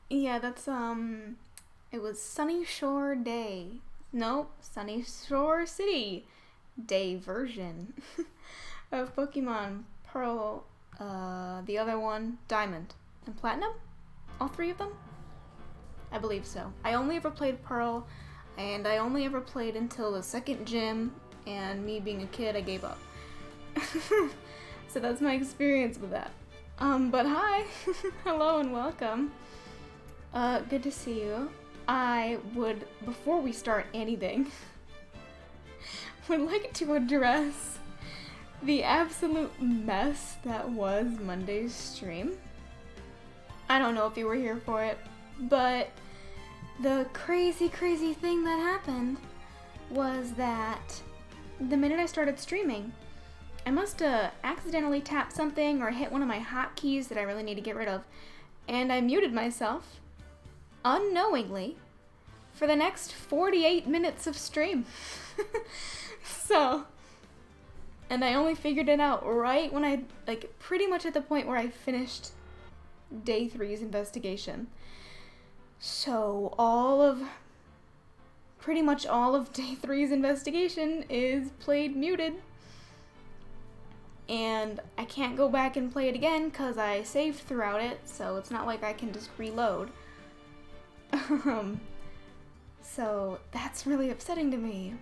Yeah, that's it was Sunny Shore Day. Nope, Sunny Shore City Day version of Pokemon Pearl, the other one, Diamond, and Platinum? All three of them? I believe so. I only ever played Pearl, and I only ever played until the second gym, and me being a kid, I gave up. So that's my experience with that. But hi! Hello and welcome. Good to see you. I would, before we start anything, would like to address the absolute mess that was Monday's stream. I don't know if you were here for it, but the crazy thing that happened was that the minute I started streaming, I must have accidentally tapped something or hit one of my hotkeys that I really need to get rid of, and I muted myself unknowingly for the next 48 minutes of stream. And I only figured it out right when I, pretty much at the point where I finished day 3's investigation. So pretty much all of day 3's investigation is played muted. And I can't go back and play it again because I saved throughout it, so it's not like I can just reload. So that's really upsetting to me.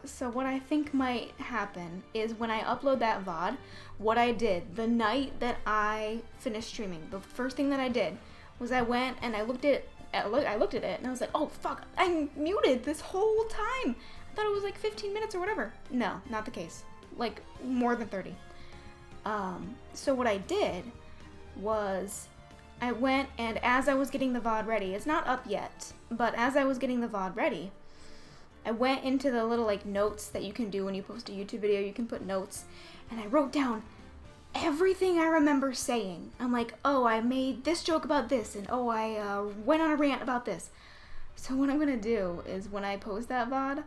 So what I think might happen is when I upload that VOD, what I did the night that I finished streaming, the first thing that I did was I went and I looked at it and I was like, oh fuck, I'm muted this whole time. I thought it was like 15 minutes or whatever. No, not the case. Like more than 30. So what I did was I went and as I was getting the VOD ready, it's not up yet, but as I was getting the VOD ready, I went into the little notes that you can do when you post a YouTube video. You can put notes, and I wrote down everything I remember saying. I'm like, oh, I made this joke about this, and oh, I went on a rant about this. So what I'm gonna do is when I post that VOD,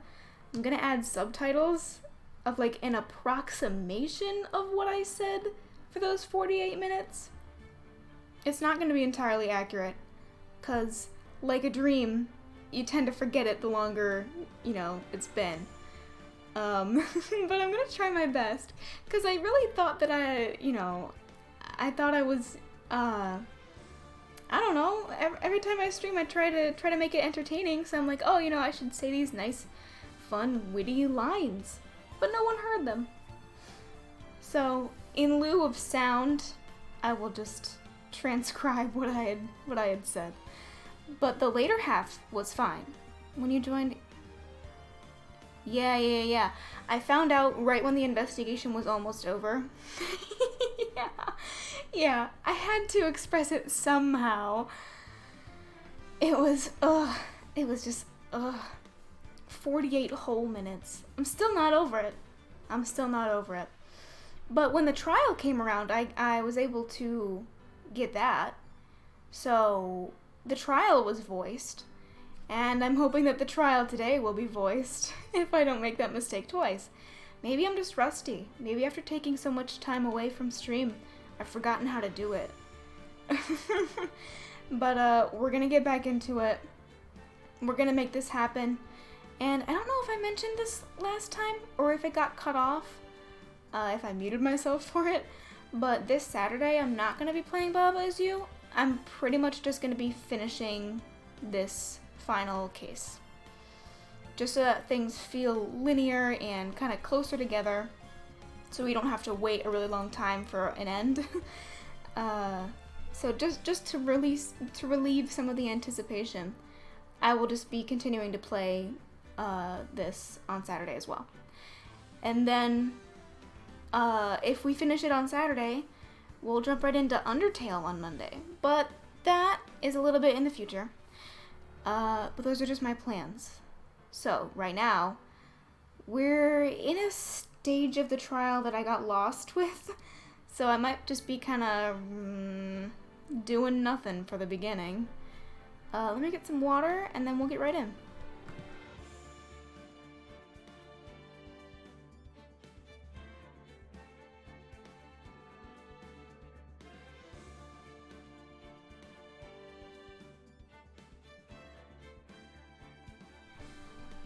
I'm gonna add subtitles of an approximation of what I said for those 48 minutes. It's not gonna be entirely accurate, cause like a dream, you tend to forget it the longer, it's been. But I'm gonna try my best, because I really thought that I thought I was, I don't know, every time I stream I try to make it entertaining, so I'm like, oh, I should say these nice, fun, witty lines, but no one heard them. So, in lieu of sound, I will just transcribe what I had said. But the later half was fine. When you joined... Yeah. I found out right when the investigation was almost over. Yeah. I had to express it somehow. It was just 48 whole minutes. I'm still not over it. But when the trial came around, I was able to get that. So... the trial was voiced, and I'm hoping that the trial today will be voiced if I don't make that mistake twice. Maybe I'm just rusty. Maybe after taking so much time away from stream, I've forgotten how to do it. But we're gonna get back into it. We're gonna make this happen. And I don't know if I mentioned this last time or if it got cut off, if I muted myself for it, but this Saturday I'm not gonna be playing Baba Is You. I'm pretty much just going to be finishing this final case. Just so that things feel linear and kind of closer together, so we don't have to wait a really long time for an end. So just to relieve some of the anticipation, I will just be continuing to play this on Saturday as well. And then if we finish it on Saturday, we'll jump right into Undertale on Monday, but that is a little bit in the future. But those are just my plans. So, right now, we're in a stage of the trial that I got lost with, so I might just be kind of doing nothing for the beginning. Let me get some water, and then we'll get right in.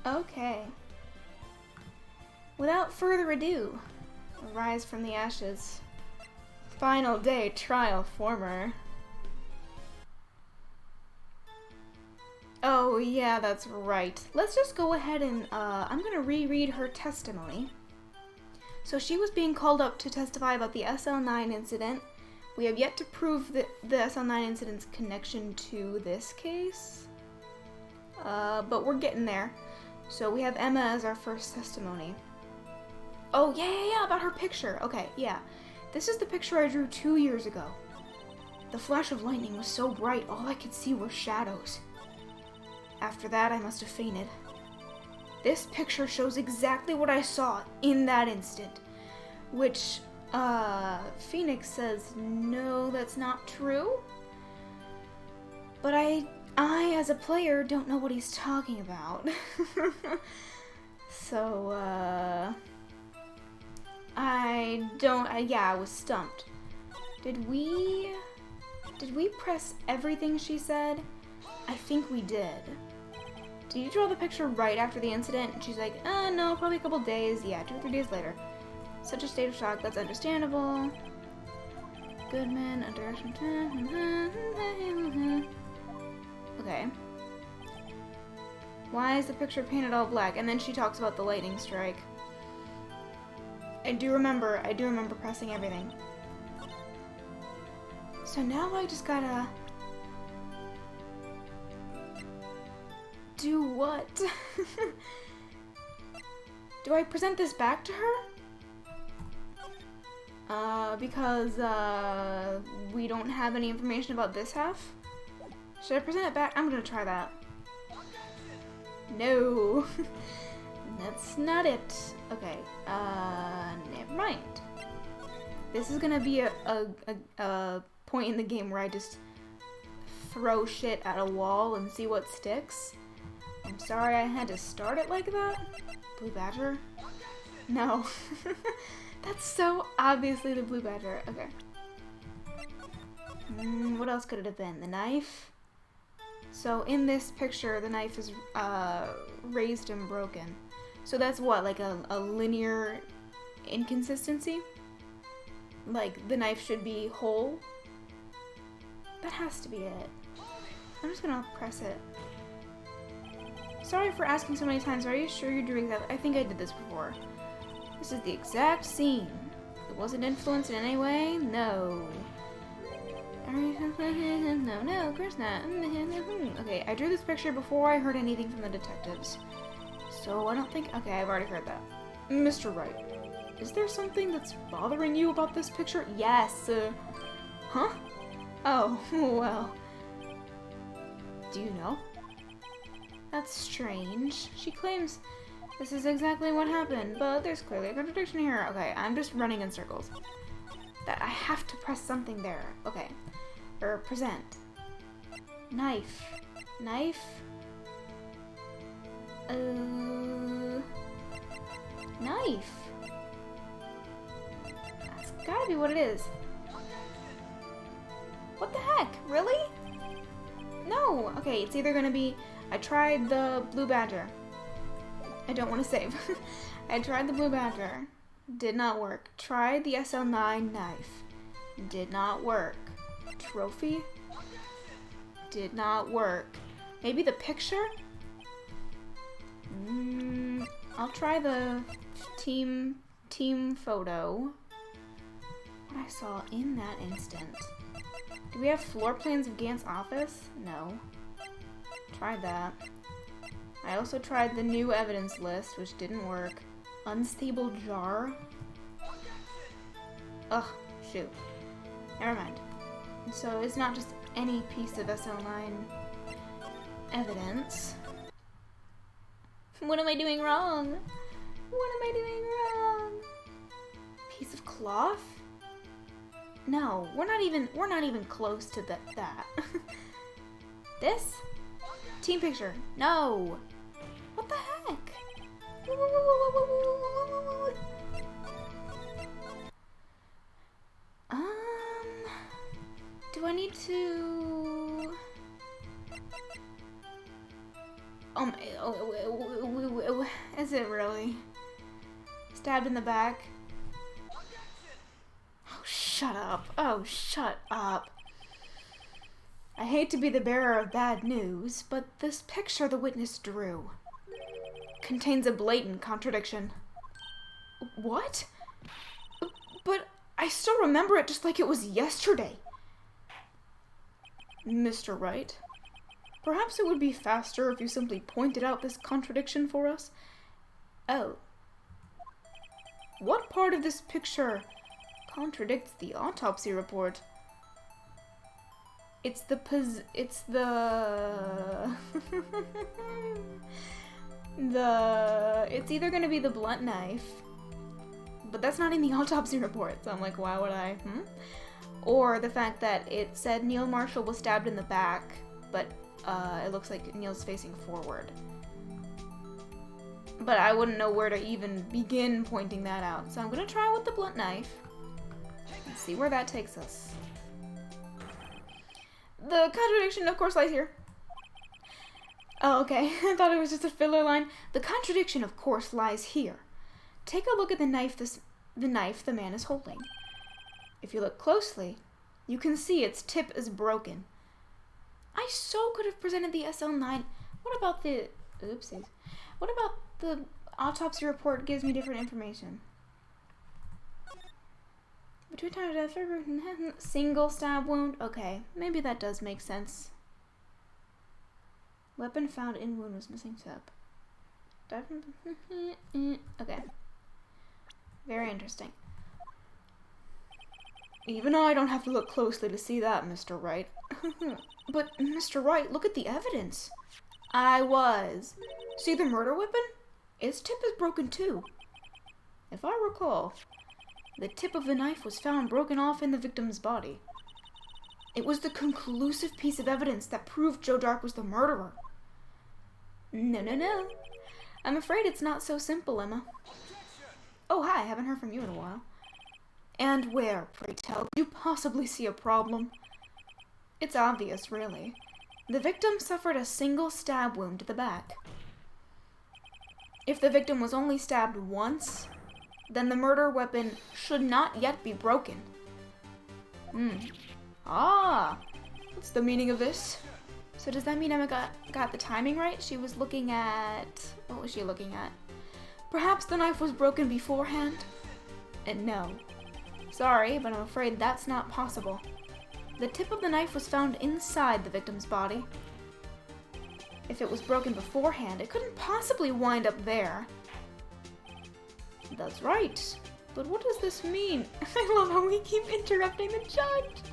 Okay. Without further ado, arise from the ashes. Final day trial former. Oh yeah, that's right. Let's just go ahead and I'm gonna reread her testimony. So she was being called up to testify about the SL9 incident. We have yet to prove the SL9 incident's connection to this case. But we're getting there. So we have Emma as our first testimony. Oh, yeah, about her picture. Okay, yeah. This is the picture I drew 2 years ago. The flash of lightning was so bright, all I could see were shadows. After that, I must have fainted. This picture shows exactly what I saw in that instant. Which, Phoenix says, no, that's not true. But I, as a player, don't know what he's talking about. So, I was stumped. Did we press everything she said? I think we did. Did you draw the picture right after the incident? And she's like, no, probably a couple days. Yeah, 2 or 3 days later. Such a state of shock, that's understandable. Goodman, a direction. Okay. Why is the picture painted all black? And then she talks about the lightning strike. I do remember pressing everything. So now I just gotta... do what? Do I present this back to her? Because, we don't have any information about this half? Should I present it back? I'm gonna try that. No. That's not it. Okay, never mind. This is gonna be a point in the game where I just throw shit at a wall and see what sticks. I'm sorry I had to start it like that. Blue Badger? No. That's so obviously the Blue Badger. Okay. What else could it have been? The knife? So in this picture, the knife is raised and broken. So that's what, like a linear inconsistency? Like the knife should be whole? That has to be it. I'm just gonna press it. Sorry for asking so many times, are you sure you're doing that? I think I did this before. This is the exact scene. It wasn't influenced in any way? No. No, of course not. Okay, I drew this picture before I heard anything from the detectives. So I don't think... Okay, I've already heard that. Mr. Wright, is there something that's bothering you about this picture? Yes. Huh? Oh, well. Do you know? That's strange. She claims this is exactly what happened, but there's clearly a contradiction here. Okay, I'm just running in circles. That I have to press something there. Okay. Or present. Knife. Knife? Knife. That's gotta be what it is. What the heck? Really? No. Okay, it's either gonna be... I tried the Blue Badger. I don't want to save. I tried the Blue Badger. Did not work. Tried the SL9 knife. Did not work. Trophy? Did not work. Maybe the picture? I'll try the team photo. What I saw in that instant. Do we have floor plans of Gant's office? No. Tried that. I also tried the new evidence list, which didn't work. Unstable jar? Ugh, shoot. Never mind. So it's not just any piece of SL9 evidence. What am I doing wrong? What am I doing wrong? Piece of cloth? No, we're not even close to that. This? Team picture. No. What the heck? Do I need to... Is it really? Stabbed in the back? Oh, shut up. Oh, shut up. I hate to be the bearer of bad news, but this picture the witness drew contains a blatant contradiction. What? But I still remember it just like it was yesterday. Mr. Wright, perhaps it would be faster if you simply pointed out this contradiction for us. Oh. What part of this picture contradicts the autopsy report? It's the it's either gonna be the blunt knife, but that's not in the autopsy report, so I'm like, why would I, Or the fact that it said Neil Marshall was stabbed in the back, but it looks like Neil's facing forward. But I wouldn't know where to even begin pointing that out, so I'm gonna try with the blunt knife and see where that takes us. The contradiction, of course, lies here. Oh, okay. I thought it was just a filler line. The contradiction, of course, lies here. Take a look at the knife the man is holding. If you look closely, you can see its tip is broken. I so could have presented the SL9. What about the... Oopsies. What about the autopsy report gives me different information? Between time of death, single stab wound. Okay, maybe that does make sense. Weapon found in wound was missing tip. Okay. Very interesting. Even I don't have to look closely to see that, Mr. Wright. But, Mr. Wright, look at the evidence. I was. See the murder weapon? Its tip is broken too. If I recall, the tip of the knife was found broken off in the victim's body. It was the conclusive piece of evidence that proved Joe Dark was the murderer. No. I'm afraid it's not so simple, Emma. Oh, hi, haven't heard from you in a while. And where, pray tell, could you possibly see a problem? It's obvious, really. The victim suffered a single stab wound to the back. If the victim was only stabbed once, then the murder weapon should not yet be broken. Ah, what's the meaning of this? So does that mean Emma got the timing right? She was looking at... What was she looking at? Perhaps the knife was broken beforehand? And no. Sorry, but I'm afraid that's not possible. The tip of the knife was found inside the victim's body. If it was broken beforehand, it couldn't possibly wind up there. That's right. But what does this mean? I love how we keep interrupting the judge.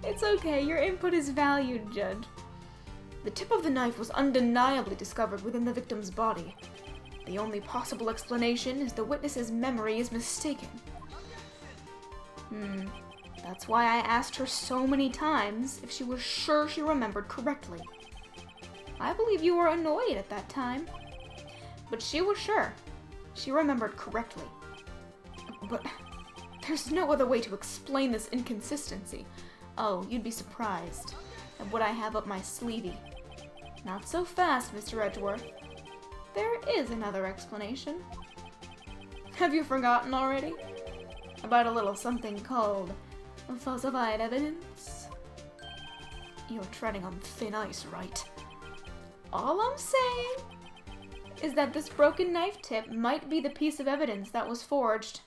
It's okay, your input is valued, Judge. The tip of the knife was undeniably discovered within the victim's body. The only possible explanation is the witness's memory is mistaken. That's why I asked her so many times if she was sure she remembered correctly. I believe you were annoyed at that time. But she was sure. She remembered correctly. But there's no other way to explain this inconsistency. Oh, you'd be surprised at what I have up my sleevey. Not so fast, Mr. Edgeworth. There is another explanation. Have you forgotten already? About a little something called falsified evidence? You're treading on thin ice, right? All I'm saying is that this broken knife tip might be the piece of evidence that was forged.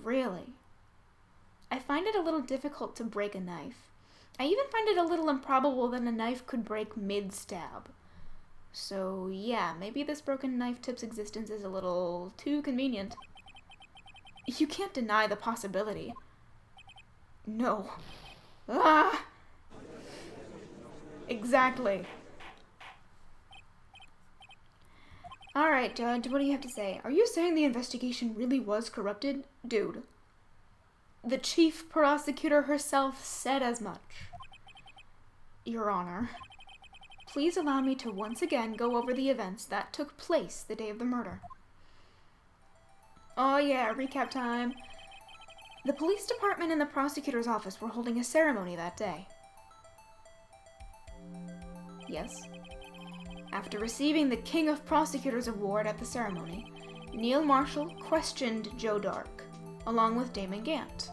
Really? I find it a little difficult to break a knife. I even find it a little improbable that a knife could break mid-stab. So yeah, maybe this broken knife tip's existence is a little too convenient. You can't deny the possibility. No. Ah! Exactly. Alright, Judge, what do you have to say? Are you saying the investigation really was corrupted? Dude. The chief prosecutor herself said as much. Your Honor, please allow me to once again go over the events that took place the day of the murder. Oh yeah, recap time. The police department and the prosecutor's office were holding a ceremony that day. Yes. After receiving the King of Prosecutors Award at the ceremony, Neil Marshall questioned Joe Dark, along with Damon Gant.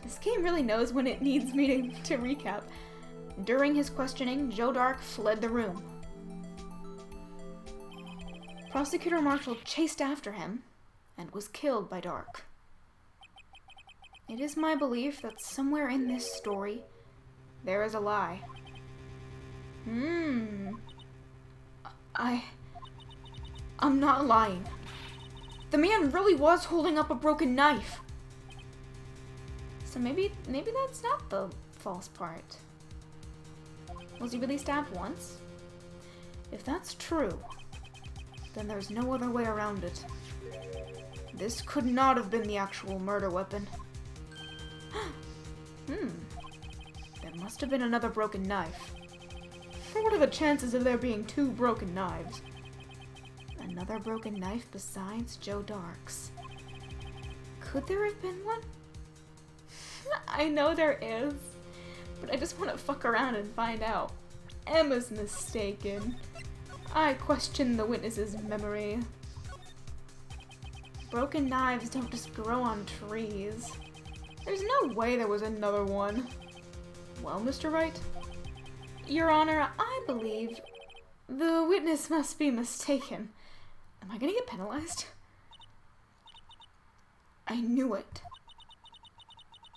This game really knows when it needs me to recap. During his questioning, Joe Dark fled the room. Prosecutor Marshall chased after him and was killed by Dark. It is my belief that somewhere in this story, there is a lie. I'm not lying. The man really was holding up a broken knife. So maybe that's not the false part. Was he really stabbed once? If that's true, then there's no other way around it. This could not have been the actual murder weapon. There must have been another broken knife. What are the chances of there being two broken knives? Another broken knife besides Joe Dark's. Could there have been one? I know there is, but I just want to fuck around and find out. Emma's mistaken. I question the witness's memory. Broken knives don't just grow on trees. There's no way there was another one. Well, Mr. Wright? Your Honor, I believe the witness must be mistaken. Am I gonna get penalized? I knew it.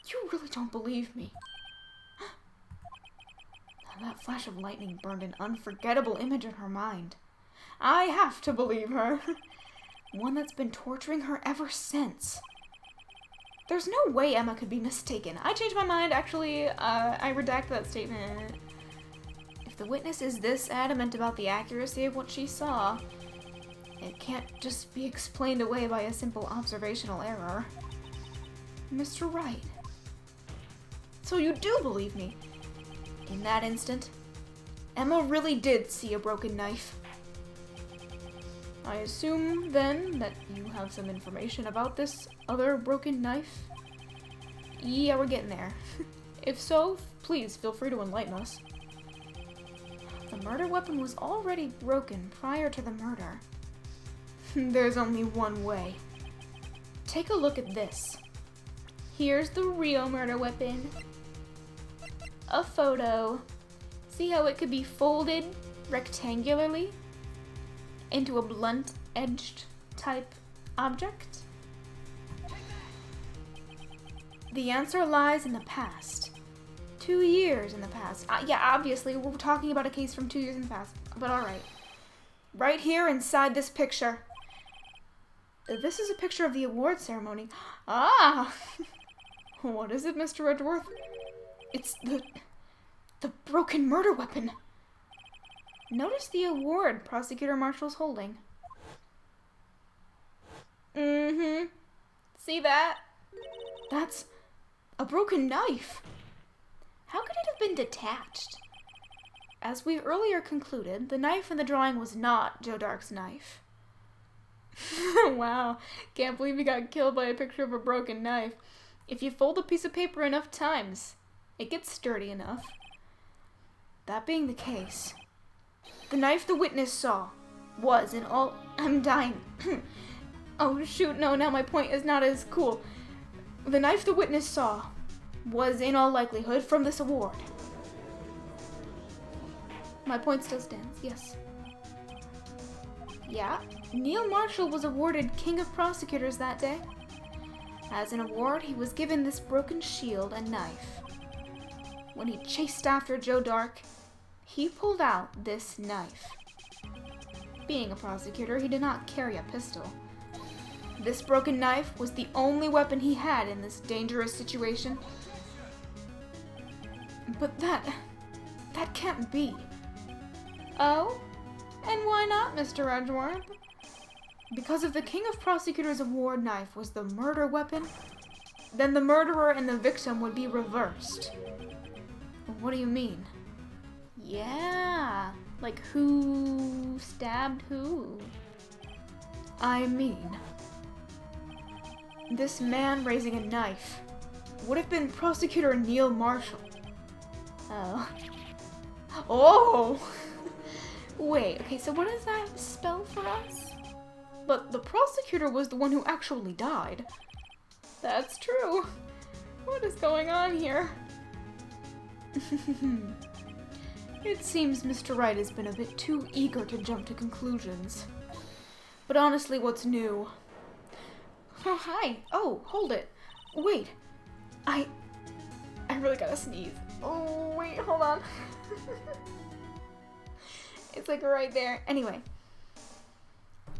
You really don't believe me. That flash of lightning burned an unforgettable image in her mind. I have to believe her. One that's been torturing her ever since. There's no way Emma could be mistaken. I changed my mind, actually. I redact that statement. If the witness is this adamant about the accuracy of what she saw, it can't just be explained away by a simple observational error. Mr. Wright. So you do believe me? In that instant, Emma really did see a broken knife. I assume, then, that you have some information about this other broken knife? Yeah, we're getting there. If so, please feel free to enlighten us. The murder weapon was already broken prior to the murder. There's only one way. Take a look at this. Here's the real murder weapon. A photo. See how it could be folded rectangularly into a blunt-edged type object? The answer lies in the past. 2 years in the past. Yeah, obviously, we're talking about a case from 2 years in the past, but alright. Right here inside this picture. This is a picture of the award ceremony. Ah! What is it, Mr. Edgeworth? It's the broken murder weapon. Notice the award Prosecutor Marshall's holding. See that? That's a broken knife. How could it have been detached? As we earlier concluded, the knife in the drawing was not Joe Dark's knife. Wow, can't believe he got killed by a picture of a broken knife. If you fold a piece of paper enough times, it gets sturdy enough. That being the case, the knife the witness saw was in all... I'm dying. Oh shoot, no, now my point is not as cool. The knife the witness saw was in all likelihood from this award. My point still stands, yes. Yeah, Neil Marshall was awarded King of Prosecutors that day. As an award, he was given this broken shield and knife. When he chased after Joe Dark, he pulled out this knife. Being a prosecutor, he did not carry a pistol. This broken knife was the only weapon he had in this dangerous situation. But that can't be. Oh? And why not, Mr. Edgeworth? Because if the King of Prosecutors Award knife was the murder weapon, then the murderer and the victim would be reversed. What do you mean? Yeah, like who stabbed who? I mean, this man raising a knife would have been Prosecutor Neil Marshall. Oh. Wait, okay, so what does that spell for us? But the prosecutor was the one who actually died. That's true. What is going on here? It seems Mr. Wright has been a bit too eager to jump to conclusions. But honestly, what's new? Oh, hi. Oh, hold it. Wait. I really gotta sneeze. Oh, wait, hold on. It's like right there. Anyway.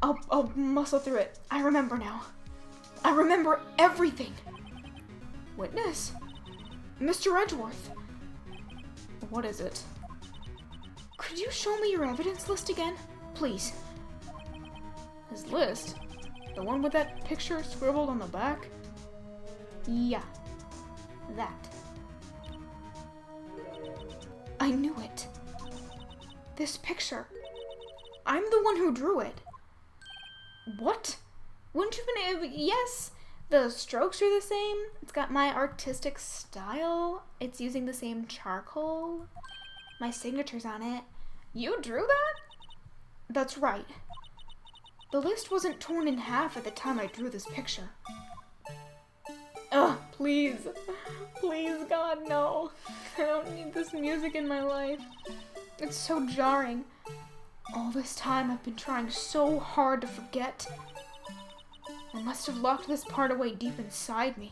I'll muscle through it. I remember now. I remember everything. Witness? Mr. Edgeworth. What is it? Could you show me your evidence list again? Please. His list? The one with that picture scribbled on the back? Yeah. That. I knew it. This picture. I'm the one who drew it. What? Wouldn't you have been able... Yes, the strokes are the same. It's got my artistic style. It's using the same charcoal. My signature's on it. You drew that? That's right. The list wasn't torn in half at the time I drew this picture. Ugh, please. Please, God, no. I don't need this music in my life. It's so jarring. All this time I've been trying so hard to forget. I must have locked this part away deep inside me.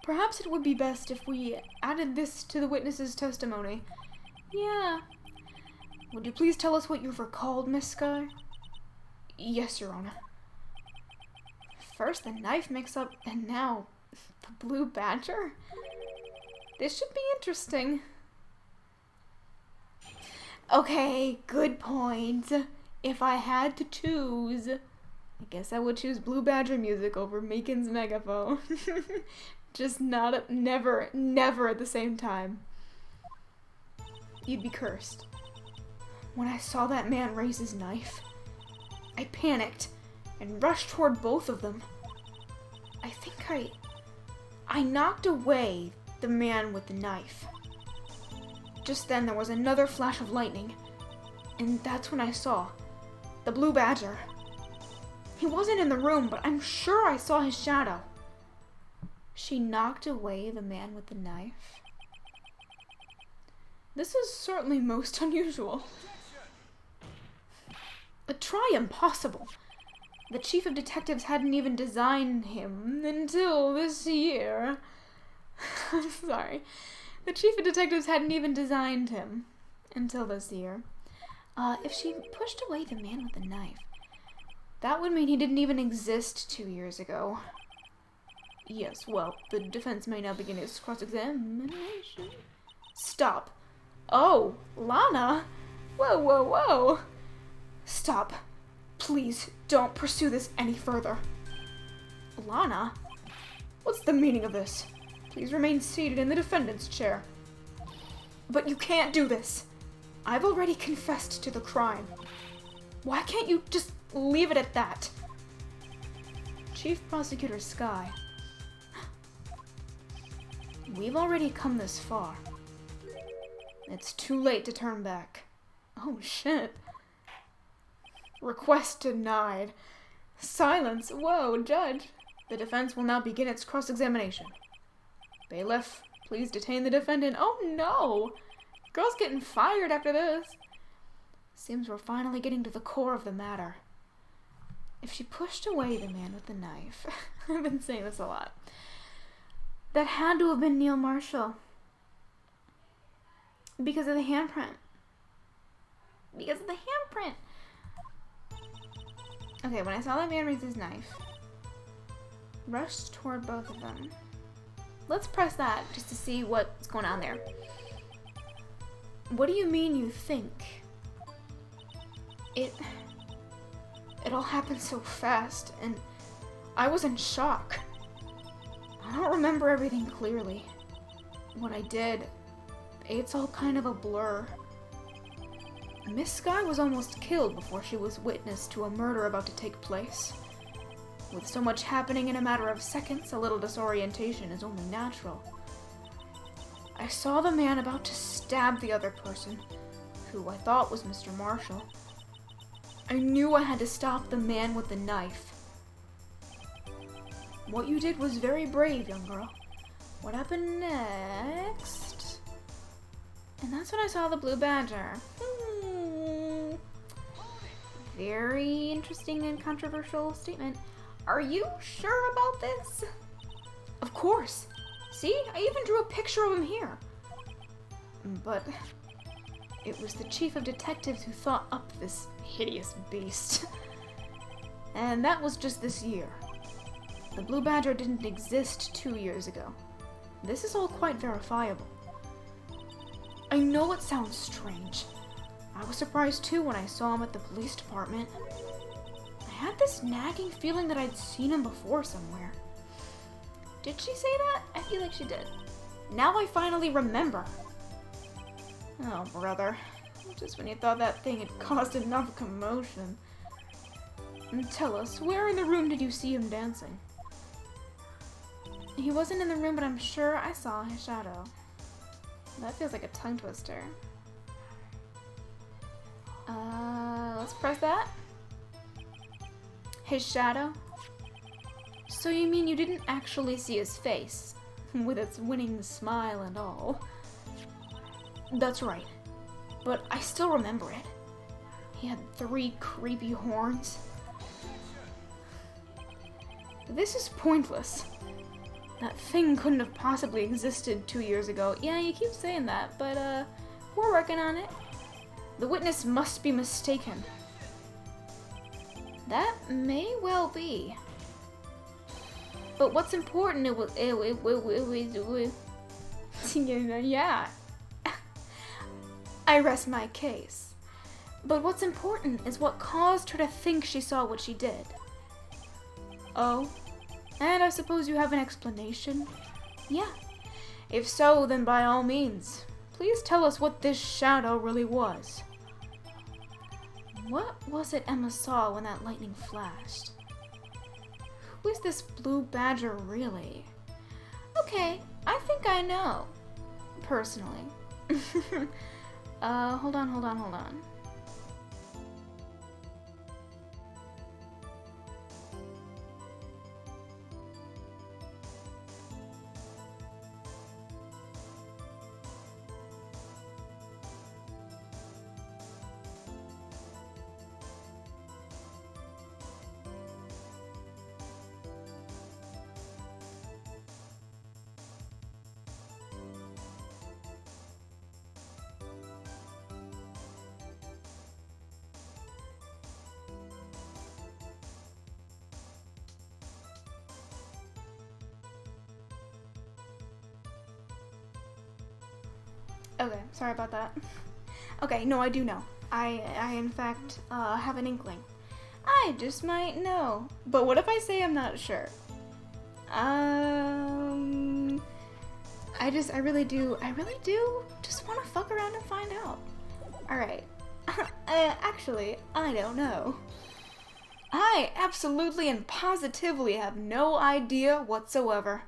Perhaps it would be best if we added this to the witness's testimony. Yeah. Would you please tell us what you've recalled, Miss Skye? Yes, Your Honor. First the knife mix-up, and now the blue badger? This should be interesting. Okay, good point. If I had to choose, I guess I would choose Blue Badger music over Macon's megaphone. Just never at the same time. You'd be cursed. When I saw that man raise his knife, I panicked and rushed toward both of them. I think I knocked away the man with the knife. Just then there was another flash of lightning, and that's when I saw the Blue Badger. He wasn't in the room, but I'm sure I saw his shadow. She knocked away the man with the knife. This is certainly most unusual. Try impossible. The chief of detectives hadn't even designed him until this year. I'm sorry. The chief of detectives hadn't even designed him until this year. If she pushed away the man with the knife, that would mean he didn't even exist 2 years ago. Yes, well, the defense may now begin its cross-examination. Stop. Oh, Lana? Whoa, whoa, whoa. Stop. Please, don't pursue this any further. Lana? What's the meaning of this? Please remain seated in the defendant's chair. But you can't do this. I've already confessed to the crime. Why can't you just leave it at that? Chief Prosecutor Skye. We've already come this far. It's too late to turn back. Oh shit. Request denied. Silence. Whoa, Judge. The defense will now begin its cross-examination. Bailiff, please detain the defendant. Oh no! Girl's getting fired after this. Seems we're finally getting to the core of the matter. If she pushed away the man with the knife, I've been saying this a lot, that had to have been Neil Marshall. Because of the handprint. Because of the handprint! Okay, when I saw that man raise his knife, rushed toward both of them. Let's press that just to see what's going on there. What do you mean you think? It all happened so fast, and I was in shock. I don't remember everything clearly. What I did, it's all kind of a blur. Miss Skye was almost killed before she was witness to a murder about to take place. With so much happening in a matter of seconds, a little disorientation is only natural. I saw the man about to stab the other person, who I thought was Mr. Marshall. I knew I had to stop the man with the knife. What you did was very brave, young girl. What happened next? And that's when I saw the blue badger. Very interesting and controversial statement. Are you sure about this? Of course. See, I even drew a picture of him here. But it was the chief of detectives who thought up this hideous beast. And that was just this year. The blue badger didn't exist 2 years ago. This is all quite verifiable. I know it sounds strange. I was surprised too when I saw him at the police department. I had this nagging feeling that I'd seen him before somewhere. Did she say that? I feel like she did. Now I finally remember. Oh, brother. Just when you thought that thing had caused enough commotion. And tell us, where in the room did you see him dancing? He wasn't in the room, but I'm sure I saw his shadow. That feels like a tongue twister. Let's press that. His shadow? So you mean you didn't actually see his face, with its winning smile and all? That's right, but I still remember it. He had 3 creepy horns. This is pointless. That thing couldn't have possibly existed 2 years ago. Yeah, you keep saying that, but we're working on it. The witness must be mistaken. That may well be. But what's important, yeah. I rest my case. But what's important is what caused her to think she saw what she did. Oh, and I suppose you have an explanation? Yeah. If so, then by all means, please tell us what this shadow really was. What was it Emma saw when that lightning flashed? Who is this blue badger really? Okay, I think I know. Personally. Hold on. Okay, sorry about that. Okay, no, I do know. I in fact, have an inkling. I just might know. But what if I say I'm not sure? I really do just want to fuck around and find out. Alright. Actually, I don't know. I absolutely and positively have no idea whatsoever.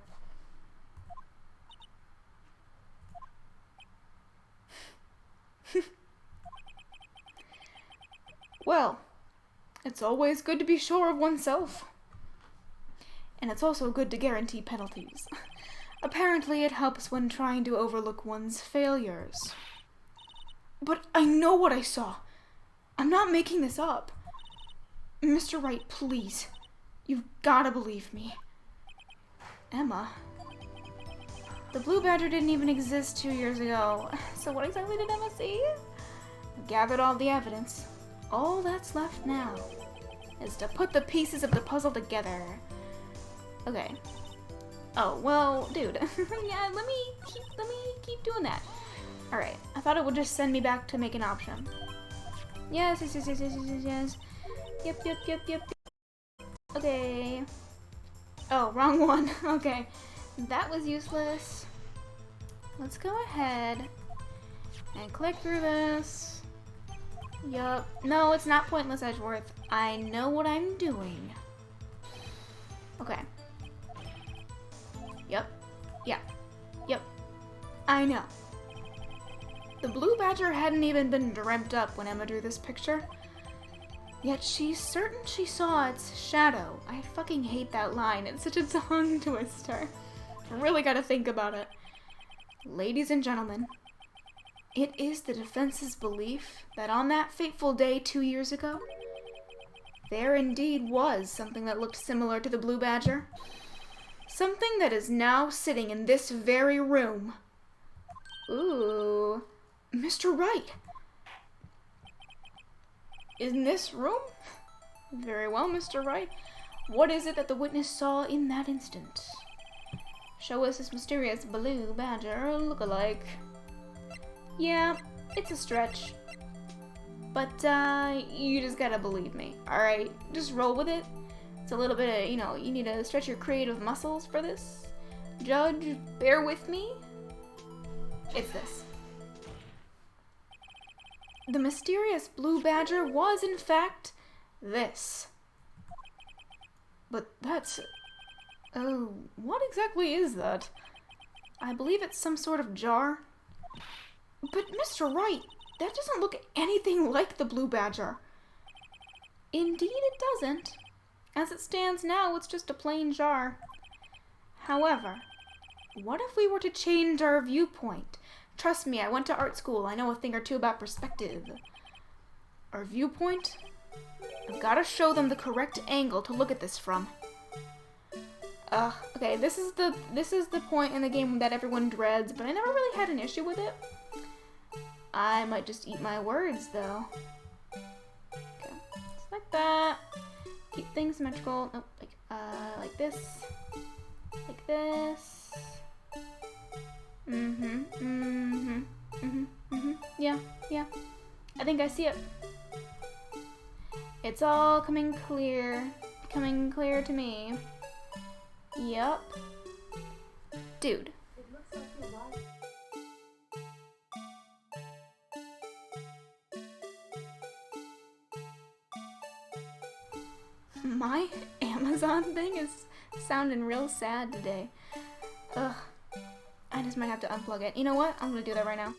Well, it's always good to be sure of oneself. And it's also good to guarantee penalties. Apparently it helps when trying to overlook one's failures. But I know what I saw. I'm not making this up. Mr. Wright, please. You've gotta believe me. Emma. The blue badger didn't even exist 2 years ago. So what exactly did Emma see? Gathered all the evidence. All that's left now is to put the pieces of the puzzle together. Okay. Oh, well, dude. Yeah, let me keep doing that. Alright, I thought it would just send me back to make an option. Yes. Yep. Okay. Oh, wrong one. Okay. That was useless. Let's go ahead and click through this. Yup. No, it's not pointless, Edgeworth. I know what I'm doing. Okay. Yup. Yeah. Yep. I know. The blue badger hadn't even been dreamt up when Emma drew this picture. Yet she's certain she saw its shadow. I fucking hate that line. It's such a tongue twister. I really gotta think about it. Ladies and gentlemen, it is the defense's belief that on that fateful day 2 years ago, there indeed was something that looked similar to the blue badger. Something that is now sitting in this very room. Ooh, Mr. Wright. In this room? Very well, Mr. Wright. What is it that the witness saw in that instant? Show us this mysterious blue badger look-alike. Yeah, it's a stretch. But, you just gotta believe me, alright? Just roll with it. It's a little bit of, you need to stretch your creative muscles for this. Judge, bear with me. It's this. The mysterious blue badger was, in fact, this. But that's... Oh, what exactly is that? I believe it's some sort of jar. But, Mr. Wright, that doesn't look anything like the blue badger. Indeed it doesn't. As it stands now, it's just a plain jar. However, what if we were to change our viewpoint? Trust me, I went to art school. I know a thing or two about perspective. Our viewpoint? I've got to show them the correct angle to look at this from. Okay, this is the point in the game that everyone dreads, but I never really had an issue with it. I might just eat my words, though. Okay, just like that. Keep things symmetrical. Nope, like this. Like this. Yeah. I think I see it. It's all coming clear to me. Yup. Dude. It looks like your wife. My Amazon thing is sounding real sad today. Ugh. I just might have to unplug it. You know what? I'm gonna do that right now.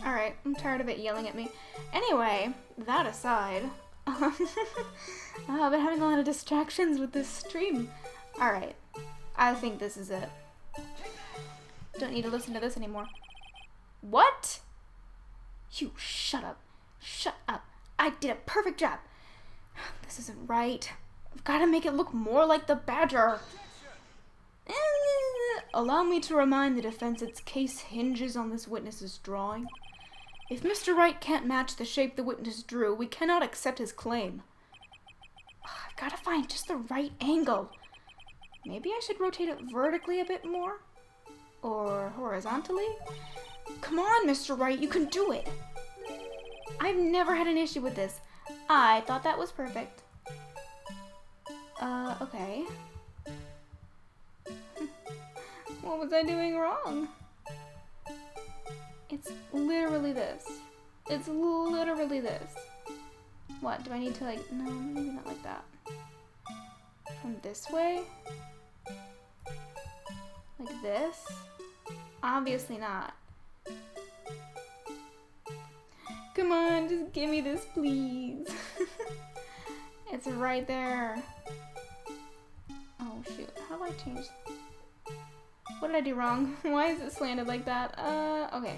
Alright, I'm tired of it yelling at me. Anyway, that aside, I've been having a lot of distractions with this stream. Alright, I think this is it. Don't need to listen to this anymore. What? You shut up. Shut up. I did a perfect job. This isn't right. I've got to make it look more like the badger. Allow me to remind the defense its case hinges on this witness's drawing. If Mr. Wright can't match the shape the witness drew, we cannot accept his claim. I've got to find just the right angle. Maybe I should rotate it vertically a bit more? Or horizontally? Come on, Mr. Wright, you can do it. I've never had an issue with this. I thought that was perfect. Okay. What was I doing wrong? It's literally this. It's literally this. What, do I need to no, maybe not like that. From this way? Like this? Obviously not. Come on, just give me this, please. It's right there. Oh, shoot. How do I change? What did I do wrong? Why is it slanted like that? Okay.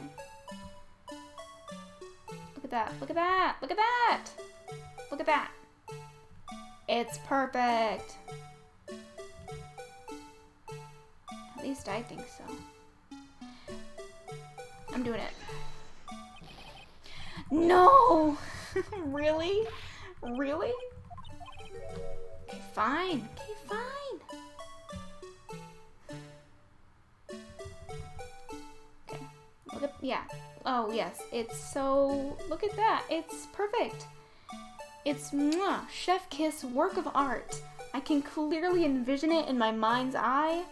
Look at that. Look at that. Look at that. Look at that. It's perfect. At least I think so. I'm doing it. No! Really? Really? Okay, fine. Okay, fine. Okay. Look at, yeah. Oh, yes. It's so, look at that. It's perfect. It's mwah, chef kiss work of art. I can clearly envision it in my mind's eye.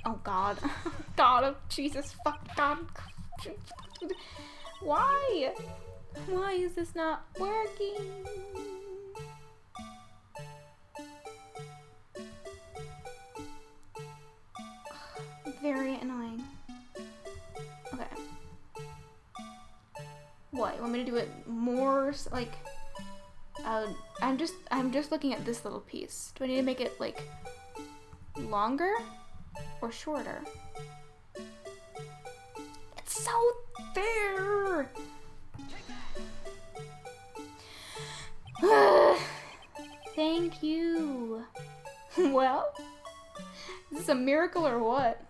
Oh, God. God, oh, Jesus, fuck, God. Why? Why is this not working? Very annoying. Okay. What? You want me to do it more like? I'm just looking at this little piece. Do I need to make it like longer or shorter? It's so there. Thank you. Well, is this a miracle or what?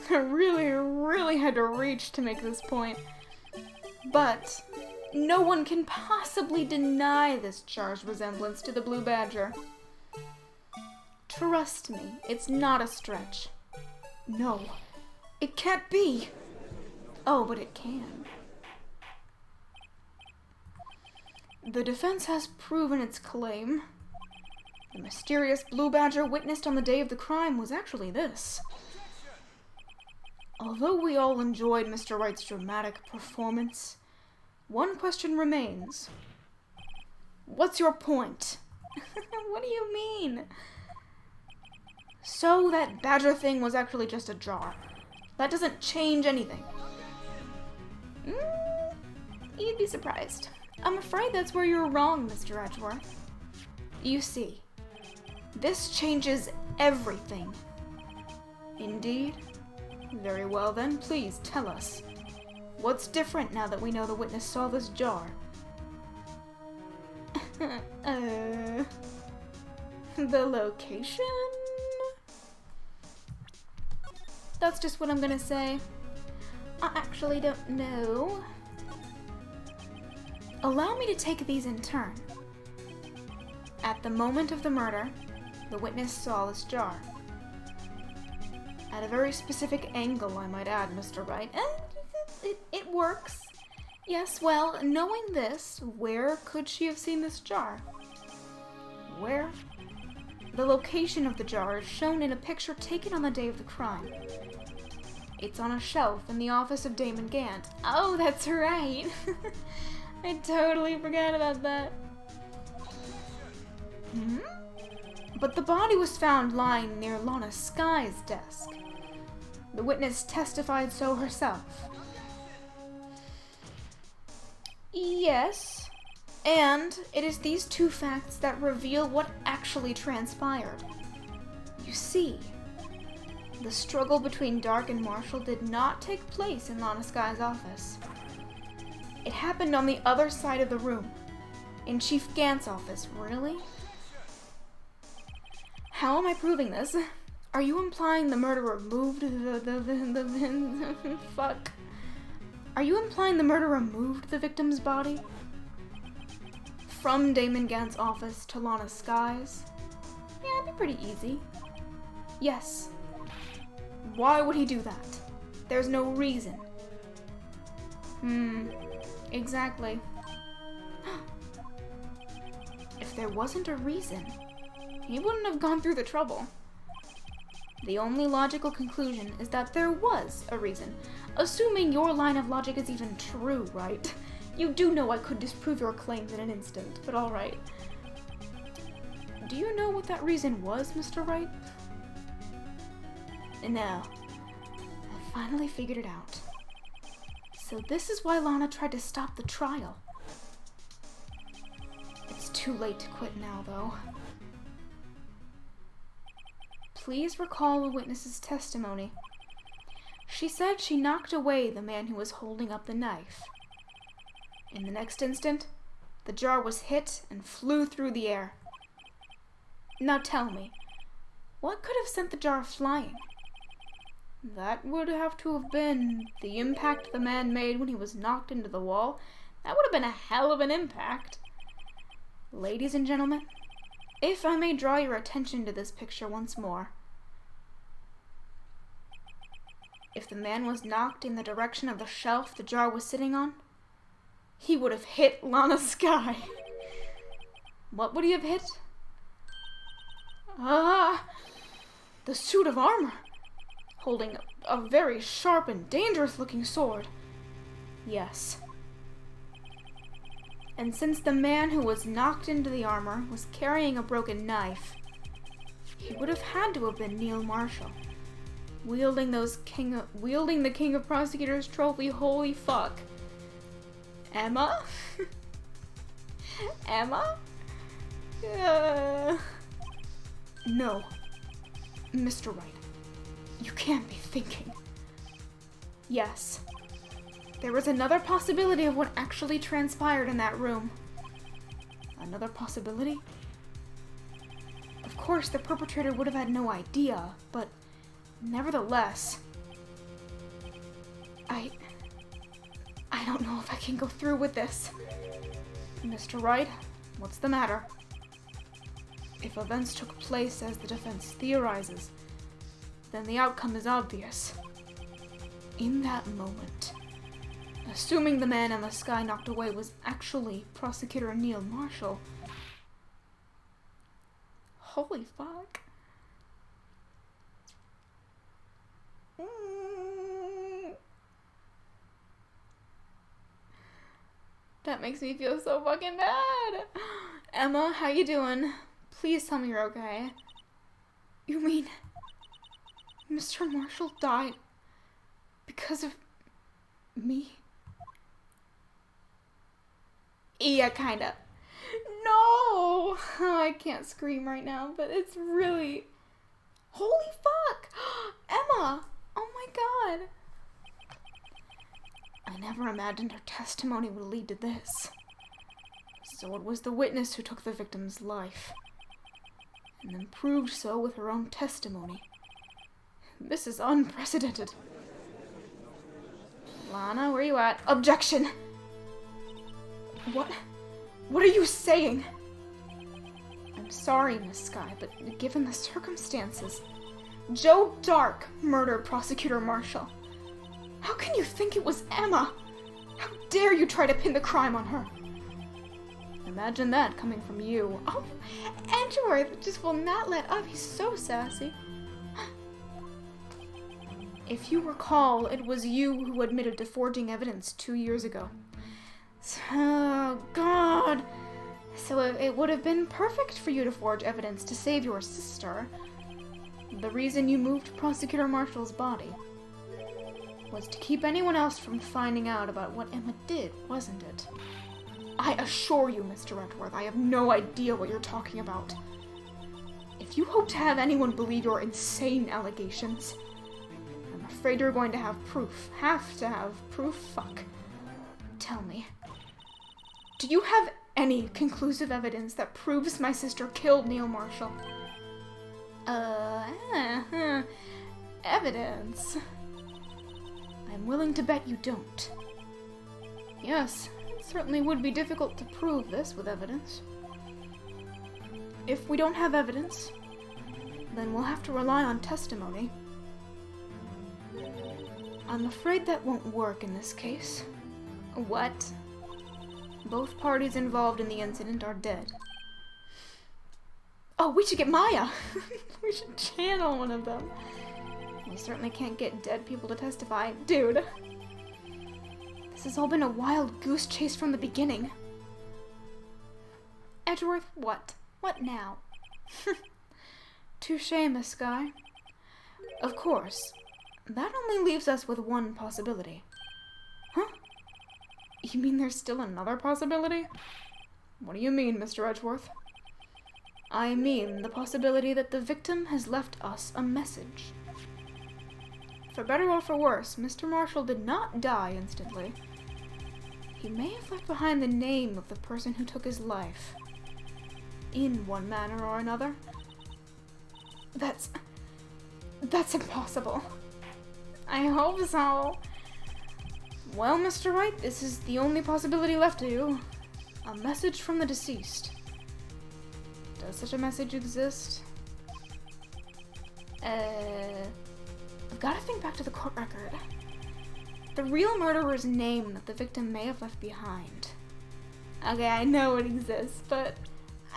I really had to reach to make this point. But no one can possibly deny this jar's resemblance to the Blue Badger. Trust me, it's not a stretch. No, it can't be. Oh, but it can. The defense has proven its claim. The mysterious Blue Badger witnessed on the day of the crime was actually this. Although we all enjoyed Mr. Wright's dramatic performance, one question remains. What's your point? What do you mean? So that badger thing was actually just a jar. That doesn't change anything. You'd be surprised. I'm afraid that's where you're wrong, Mr. Edgeworth. You see, this changes everything. Indeed? Very well then, please tell us. What's different now that we know the witness saw this jar? The location? That's just what I'm gonna say. I actually don't know. Allow me to take these in turn. At the moment of the murder, the witness saw this jar. At a very specific angle, I might add, Mr. Wright. It works. Yes, well, knowing this, where could she have seen this jar? Where? The location of the jar is shown in a picture taken on the day of the crime. It's on a shelf in the office of Damon Gant. Oh, that's right. I totally forgot about that. But the body was found lying near Lana Sky's desk. The witness testified so herself. Yes, and it is these two facts that reveal what actually transpired. You see, the struggle between Dark and Marshall did not take place in Lana Sky's office. It happened on the other side of the room, in Chief Gant's office. Really? How am I proving this? Are you implying the murderer moved fuck? Are you implying the murderer moved the victim's body? From Damon Gant's office to Lana Sky's? Yeah, it'd be pretty easy. Yes. Why would he do that? There's no reason. Exactly. If there wasn't a reason, he wouldn't have gone through the trouble. The only logical conclusion is that there was a reason. Assuming your line of logic is even true, right? You do know I could disprove your claims in an instant, but alright. Do you know what that reason was, Mr. Wright? No. I finally figured it out. So this is why Lana tried to stop the trial. It's too late to quit now, though. Please recall the witness's testimony. She said she knocked away the man who was holding up the knife. In the next instant, the jar was hit and flew through the air. Now tell me, what could have sent the jar flying? That would have to have been the impact the man made when he was knocked into the wall. That would have been a hell of an impact. Ladies and gentlemen, if I may draw your attention to this picture once more. If the man was knocked in the direction of the shelf the jar was sitting on, he would have hit Lana Sky. What would he have hit? The suit of armor. holding a very sharp and dangerous-looking sword. Yes. And since the man who was knocked into the armor was carrying a broken knife, he would have had to have been Neil Marshall, wielding the King of Prosecutors trophy. Holy fuck. Emma? Emma? No. Mr. Wright, you can't be thinking. Yes. There was another possibility of what actually transpired in that room. Another possibility? Of course, the perpetrator would have had no idea, but nevertheless, I don't know if I can go through with this. Mr. Wright, what's the matter? If events took place as the defense theorizes, then the outcome is obvious. In that moment, assuming the man in the sky knocked away was actually Prosecutor Neil Marshall. Holy fuck. That makes me feel so fucking bad. Emma, how you doing? Please tell me you're okay. You mean Mr. Marshall died because of me? Yeah, kinda. No! I can't scream right now, but it's really... Holy fuck! Emma! Oh my god! I never imagined her testimony would lead to this. So it was the witness who took the victim's life, and then proved so with her own testimony. This is unprecedented. Lana, where you at? Objection! What? What are you saying? I'm sorry, Miss Skye, but given the circumstances, Joe Dark murdered Prosecutor Marshall. How can you think it was Emma? How dare you try to pin the crime on her? Imagine that coming from you. Oh, Edgeworth just will not let up. He's so sassy. If you recall, it was you who admitted to forging evidence 2 years ago. Oh, God. So it would have been perfect for you to forge evidence to save your sister. The reason you moved Prosecutor Marshall's body was to keep anyone else from finding out about what Emma did, wasn't it? I assure you, Mr. Edgeworth, I have no idea what you're talking about. If you hope to have anyone believe your insane allegations, I'm afraid you're going to have proof. Have to have proof? Fuck. Tell me. Do you have any conclusive evidence that proves my sister killed Neil Marshall? Evidence? I'm willing to bet you don't. Yes, it certainly would be difficult to prove this with evidence. If we don't have evidence, then we'll have to rely on testimony. I'm afraid that won't work in this case. What? Both parties involved in the incident are dead. Oh, we should get Maya! We should channel one of them. We certainly can't get dead people to testify. Dude. This has all been a wild goose chase from the beginning. Edgeworth, what? What now? Touché, Miss Skye. Of course. That only leaves us with one possibility. Huh? You mean there's still another possibility? What do you mean, Mr. Edgeworth? I mean the possibility that the victim has left us a message. For better or for worse, Mr. Marshall did not die instantly. He may have left behind the name of the person who took his life. In one manner or another. That's impossible. I hope so. Well, Mr. Wright, this is the only possibility left to you. A message from the deceased. Does such a message exist? I've got to think back to the court record. The real murderer's name that the victim may have left behind. Okay, I know it exists, but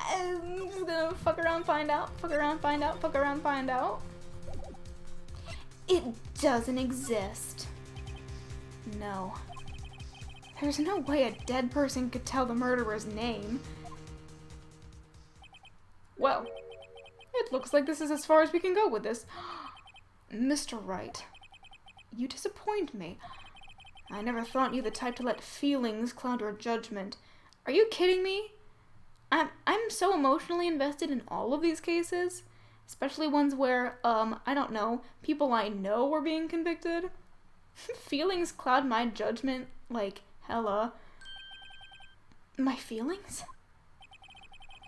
I'm just gonna fuck around, find out, fuck around, find out, fuck around, find out. It doesn't exist. No. There's no way a dead person could tell the murderer's name. Well, it looks like this is as far as we can go with this. Mr. Wright, you disappoint me. I never thought you the type to let feelings cloud your judgment. Are you kidding me? I'm so emotionally invested in all of these cases, especially ones where, I don't know, people I know were being convicted. Feelings cloud my judgment, like, hella. My feelings?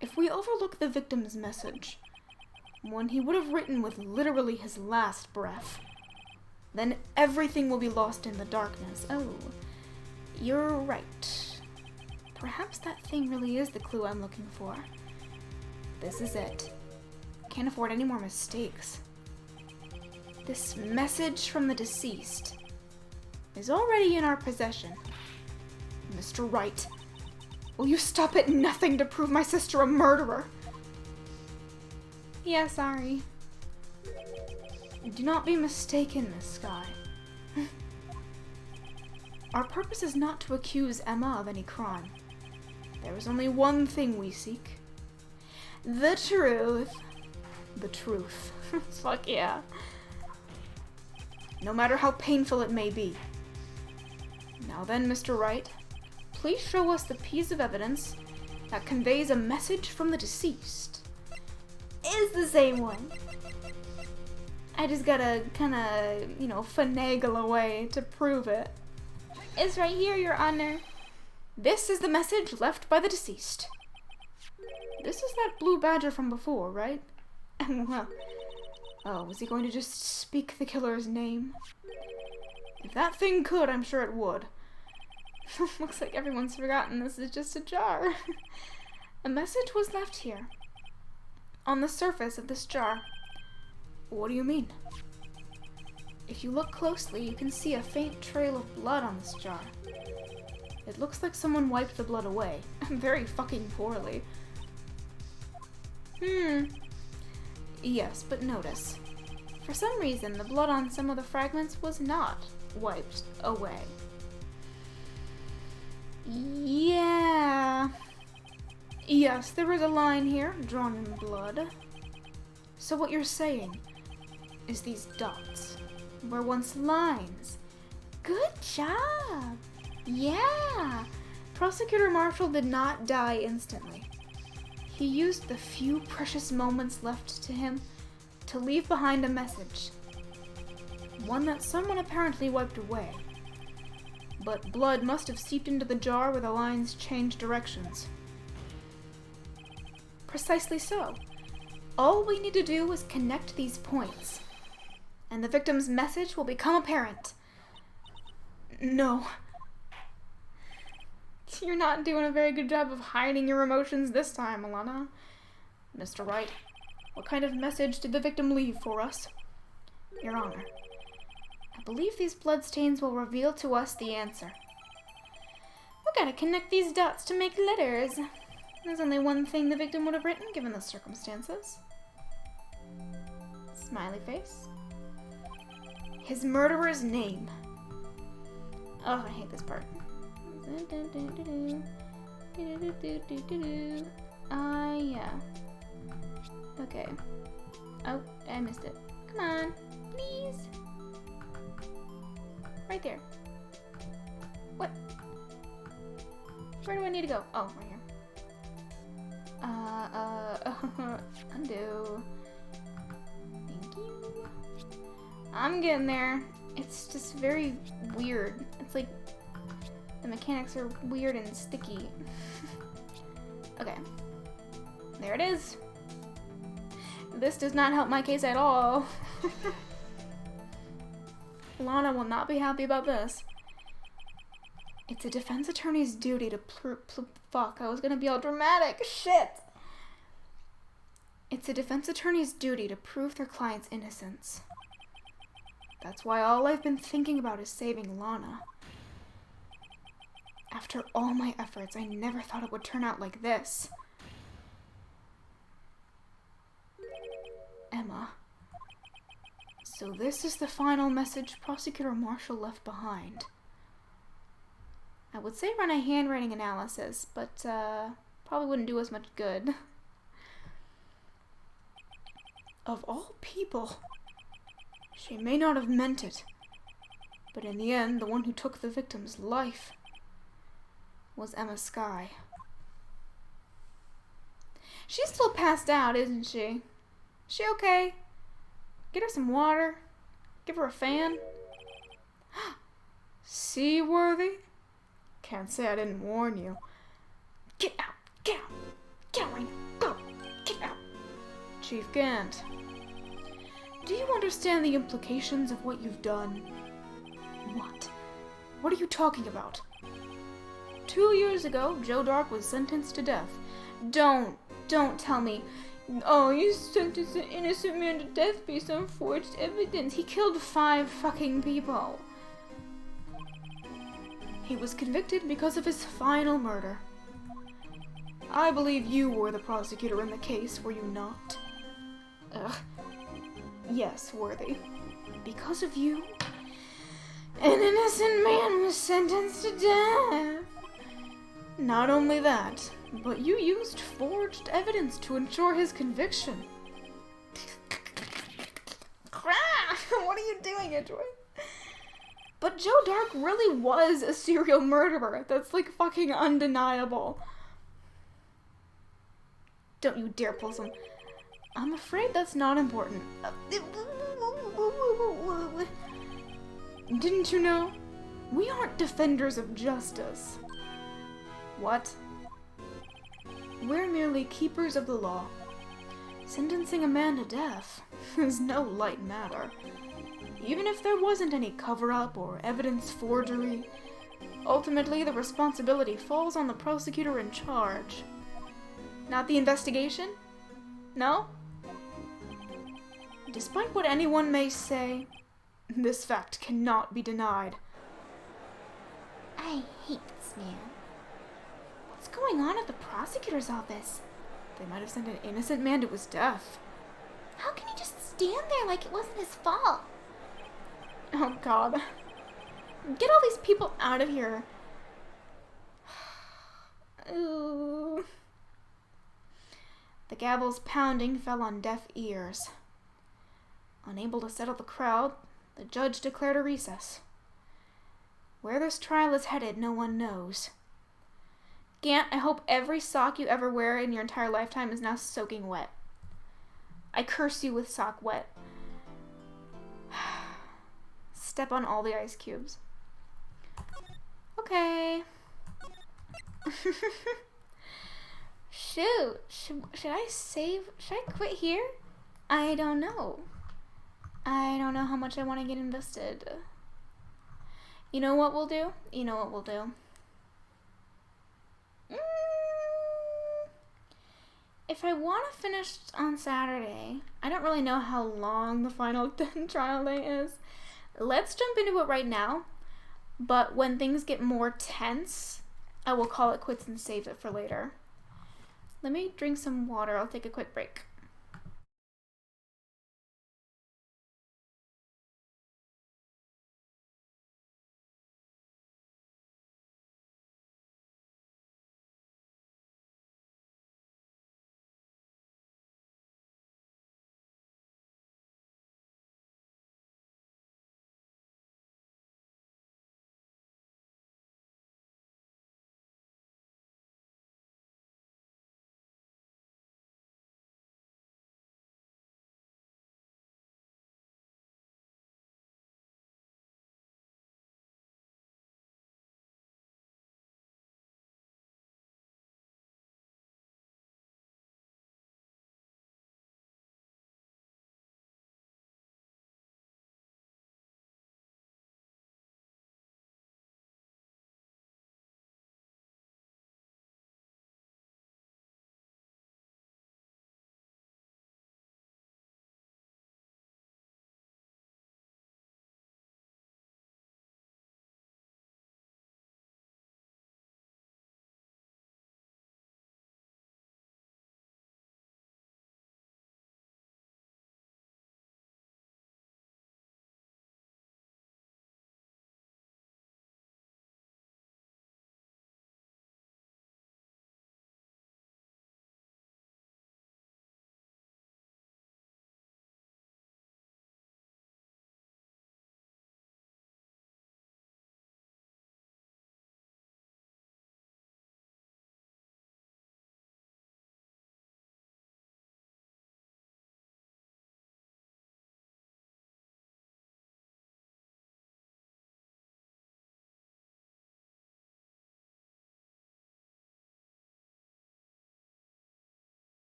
If we overlook the victim's message, one he would have written with literally his last breath, then everything will be lost in the darkness. Oh, you're right. Perhaps that thing really is the clue I'm looking for. This is it. Can't afford any more mistakes. This message from the deceased is already in our possession. Mr. Wright, will you stop at nothing to prove my sister a murderer? Yeah, sorry. Do not be mistaken, Miss Skye. Our purpose is not to accuse Emma of any crime. There is only one thing we seek. The truth. The truth. Fuck yeah. No matter how painful it may be. Now then, Mr. Wright, please show us the piece of evidence that conveys a message from the deceased. It's the same one. I just gotta kinda, finagle away to prove it. It's right here, Your Honor. This is the message left by the deceased. This is that blue badger from before, right? Well, oh, was he going to just speak the killer's name? If that thing could, I'm sure it would. Looks like everyone's forgotten this is just a jar. A message was left here, on the surface of this jar. What do you mean? If you look closely, you can see a faint trail of blood on this jar. It looks like someone wiped the blood away. Very fucking poorly. Yes, but notice. For some reason, the blood on some of the fragments was not wiped away. Yeah. Yes, there is a line here, drawn in blood. So what you're saying is these dots were once lines. Good job! Yeah! Prosecutor Marshall did not die instantly. He used the few precious moments left to him to leave behind a message. One that someone apparently wiped away. But blood must have seeped into the jar where the lines changed directions. Precisely so. All we need to do is connect these points, and the victim's message will become apparent. No. You're not doing a very good job of hiding your emotions this time, Alana. Mr. Wright, what kind of message did the victim leave for us? Your Honor, I believe these bloodstains will reveal to us the answer. We gotta connect these dots to make letters. There's only one thing the victim would have written, given the circumstances. Smiley face. His murderer's name. Oh, I hate this part. Yeah. Okay. Oh, I missed it. Come on, please. Right there. What? Where do I need to go? Oh, right here. Undo. Thank you. I'm getting there. It's just very weird. It's like the mechanics are weird and sticky. Okay. There it is. This does not help my case at all. Lana will not be happy about this. It's a defense attorney's duty to fuck, I was gonna be all dramatic. Shit! It's a defense attorney's duty to prove their client's innocence. That's why all I've been thinking about is saving Lana. After all my efforts, I never thought it would turn out like this. So So this is the final message Prosecutor Marshall left behind. I would say run a handwriting analysis, but probably wouldn't do us much good. Of all people, she may not have meant it, but in the end, the one who took the victim's life was Emma Skye. She's still passed out, isn't she? She okay? Get her some water. Give her a fan. Seaworthy? Can't say I didn't warn you. Get out! Get out! Get out right now! Go! Get out! Chief Gant, do you understand the implications of what you've done? What? What are you talking about? 2 years ago, Joe Dark was sentenced to death. Don't tell me. Oh, you sentenced an innocent man to death based on forged evidence. He killed 5 fucking people. He was convicted because of his final murder. I believe you were the prosecutor in the case, were you not? Ugh. Yes, Worthy. Because of you, an innocent man was sentenced to death. Not only that, but you used forged evidence to ensure his conviction. What are you doing, Edgewood? But Joe Dark really was a serial murderer. That's like fucking undeniable. Don't you dare pull some... I'm afraid that's not important. Didn't you know? We aren't defenders of justice. What? We're merely keepers of the law. Sentencing a man to death is no light matter. Even if there wasn't any cover-up or evidence forgery, ultimately the responsibility falls on the prosecutor in charge. Not the investigation? No? Despite what anyone may say, this fact cannot be denied. I hate this man. What's going on at the prosecutor's office? They might have sent an innocent man to his death. How can he just stand there like it wasn't his fault? Oh god. Get all these people out of here. Ooh. The gavel's pounding fell on deaf ears. Unable to settle the crowd, the judge declared a recess. Where this trial is headed, no one knows. Gant, I hope every sock you ever wear in your entire lifetime is now soaking wet. I curse you with sock wet. Step on all the ice cubes. Okay. Shoot. Should I save? Should I quit here? I don't know. I don't know how much I want to get invested. You know what we'll do? You know what we'll do? If I want to finish on Saturday, I don't really know how long the final trial day is. Let's jump into it right now. But when things get more tense, I will call it quits and save it for later. Let me drink some water. I'll take a quick break.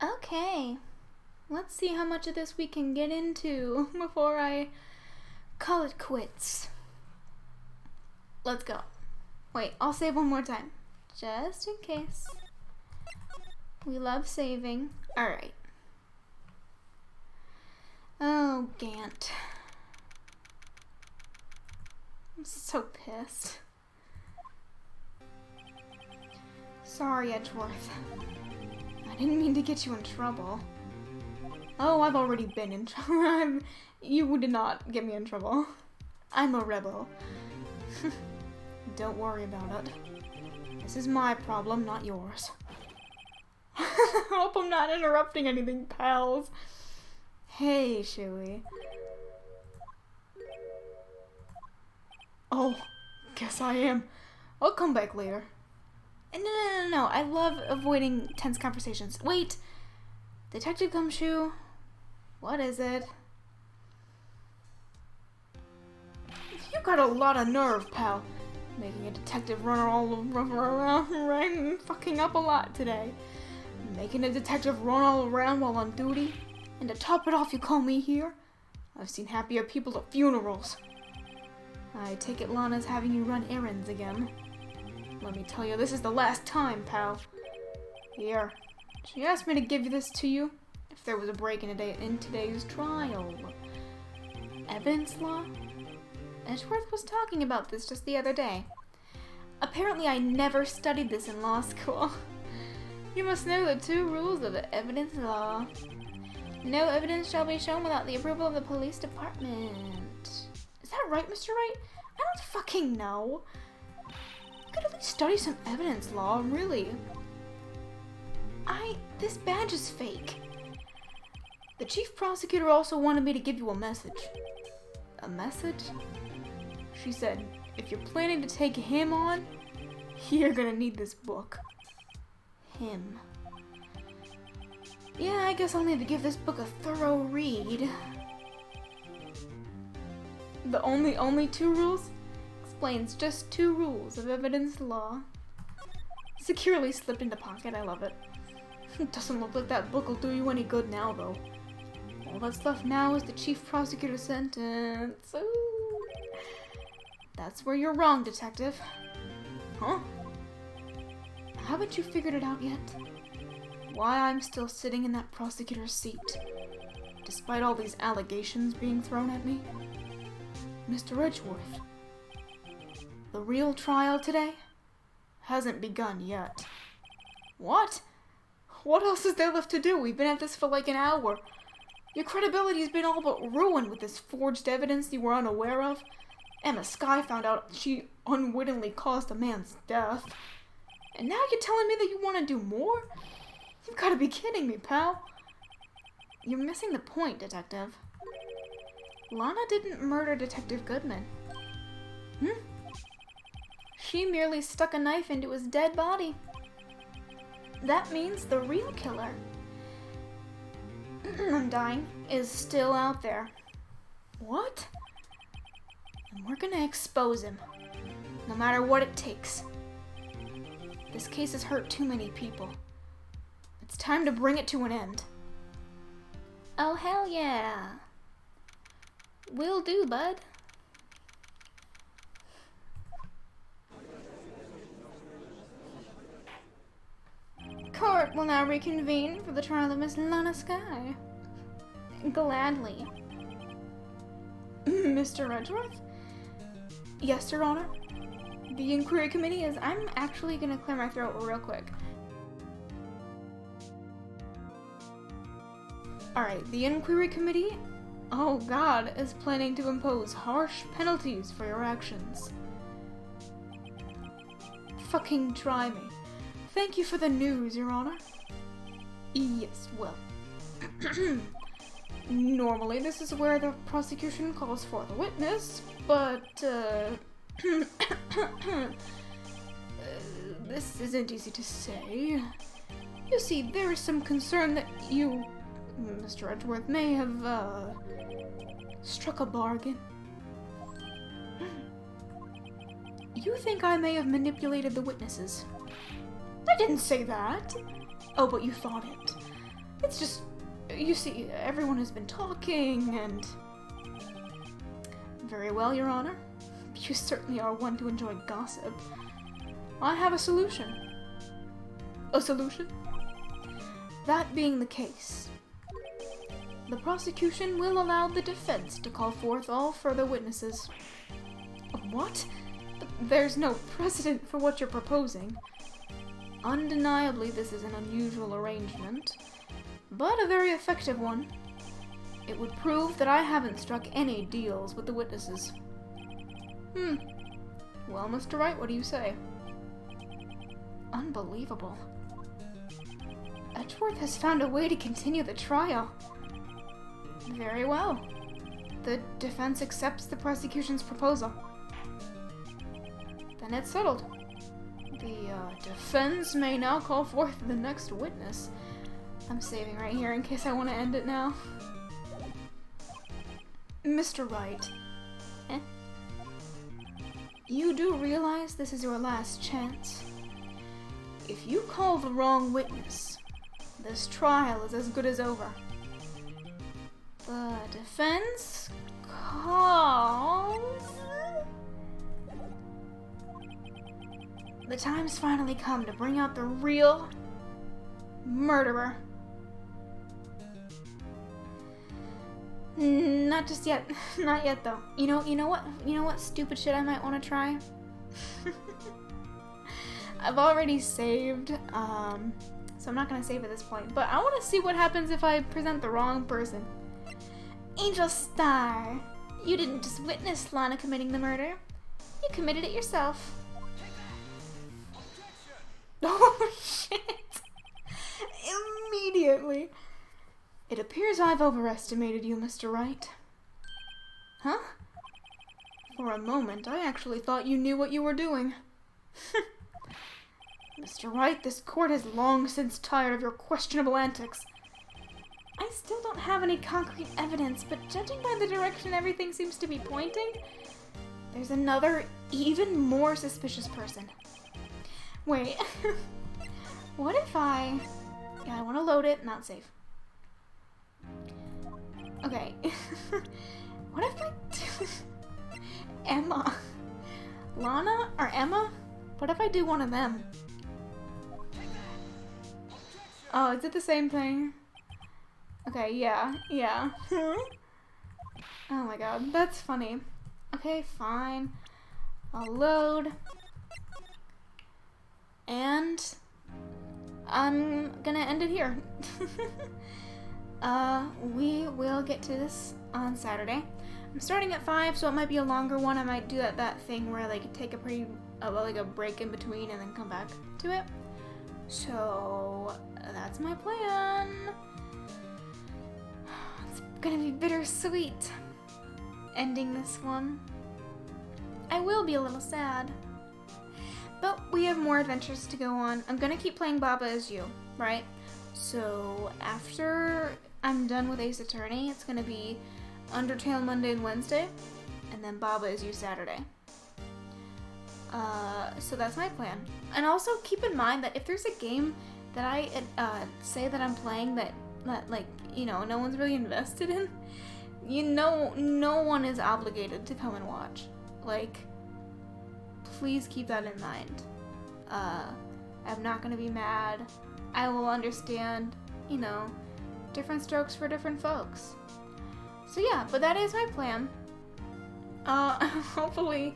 Okay. Let's see how much of this we can get into before I call it quits. Let's go. Wait, I'll save one more time. Just in case. We love saving. Alright. Oh, Gant. I'm so pissed. Sorry, Edgeworth. I didn't mean to get you in trouble. Oh, I've already been in trouble. You did not get me in trouble. I'm a rebel. Don't worry about it. This is my problem, not yours. I hope I'm not interrupting anything, pals. Hey, Shuey. Oh, guess I am. I'll come back later. No. I love avoiding tense conversations. Wait. Detective Gumshoe. What is it? You got a lot of nerve, pal. Making a detective run all around, fucking up a lot today. Making a detective run all around while on duty. And to top it off, you call me here? I've seen happier people at funerals. I take it Lana's having you run errands again. Let me tell you, this is the last time, pal. Here. She asked me to give this to you if there was a break in today's trial. Evidence law? Edgeworth was talking about this just the other day. Apparently I never studied this in law school. You must know the 2 rules of evidence law. No evidence shall be shown without the approval of the police department. Is that right, Mr. Wright? I don't fucking know. You could at least study some evidence law, really. This badge is fake. The chief prosecutor also wanted me to give you a message. A message? She said, if you're planning to take him on, you're gonna need this book. Him. Yeah, I guess I'll need to give this book a thorough read. The only 2 rules? Explains just 2 rules of evidence law. Securely slipped into pocket, I love it. Doesn't look like that book will do you any good now, though. All that's left now is the chief prosecutor's sentence. Ooh. That's where you're wrong, detective. Huh? Haven't you figured it out yet? Why I'm still sitting in that prosecutor's seat, despite all these allegations being thrown at me? Mr. Edgeworth, the real trial today hasn't begun yet. What? What else is there left to do? We've been at this for like an hour. Your credibility's been all but ruined with this forged evidence you were unaware of. Emma Skye found out she unwittingly caused a man's death. And now you're telling me that you want to do more? You've got to be kidding me, pal. You're missing the point, Detective. Lana didn't murder Detective Goodman. She merely stuck a knife into his dead body. That means the real killer, I'm dying, is still out there. What? And we're gonna expose him, no matter what it takes. This case has hurt too many people. It's time to bring it to an end. Oh, hell yeah. Will do, bud. Court will now reconvene for the trial of Miss Lana Skye. Gladly. Mr. Edgeworth? Yes, Your Honor. The inquiry committee is... I'm actually gonna clear my throat real quick. Alright, the inquiry committee, oh god, is planning to impose harsh penalties for your actions. Fucking try me. Thank you for the news, Your Honor. Yes, well. Normally this is where the prosecution calls for the witness, but, this isn't easy to say. You see, there is some concern that you, Mr. Edgeworth, may have, struck a bargain. You think I may have manipulated the witnesses. I didn't say that. Oh, but you thought it. It's just, you see, everyone has been talking and... Very well, Your Honor. You certainly are one to enjoy gossip. I have a solution. A solution? That being the case, the prosecution will allow the defense to call forth all further witnesses. What? There's no precedent for what you're proposing. Undeniably, this is an unusual arrangement, but a very effective one. It would prove that I haven't struck any deals with the witnesses. Well, Mr. Wright, what do you say? Unbelievable. Edgeworth has found a way to continue the trial. Very well. The defense accepts the prosecution's proposal. Then it's settled. The defense may now call forth the next witness. I'm saving right here in case I want to end it now. Mr. Wright. You do realize this is your last chance? If you call the wrong witness, this trial is as good as over. The defense calls... The time's finally come to bring out the real murderer. Not just yet. Not yet, though. You know what stupid shit I might want to try? I've already saved, so I'm not gonna save at this point. But I want to see what happens if I present the wrong person. Angel Star, you didn't just witness Lana committing the murder. You committed it yourself. Oh, shit. Immediately. It appears I've overestimated you, Mr. Wright. Huh? For a moment, I actually thought you knew what you were doing. Mr. Wright, this court has long since tired of your questionable antics. I still don't have any concrete evidence, but judging by the direction everything seems to be pointing, there's another, even more suspicious person. Wait. What if I... Yeah, I want to load it, not save. Okay. What if I do... Emma. Lana or Emma? What if I do one of them? Oh, is it the same thing? Okay, yeah. Oh my god, that's funny. Okay, fine. I'll load. And I'm gonna end it here. We will get to this on Saturday. I'm starting at 5, so it might be a longer one. I might do that thing where I like take a a break in between and then come back to it. So that's my plan. It's gonna be bittersweet ending this one. I will be a little sad. But we have more adventures to go on. I'm gonna keep playing Baba as you, right? So after I'm done with Ace Attorney, it's gonna be Undertale Monday and Wednesday, and then Baba is you Saturday. So that's my plan. And also keep in mind that if there's a game that I say that I'm playing that like, you know, no one's really invested in, you know, no one is obligated to come and watch. Like, please keep that in mind. I'm not gonna be mad. I will understand, you know, different strokes for different folks. So yeah, but that is my plan. Hopefully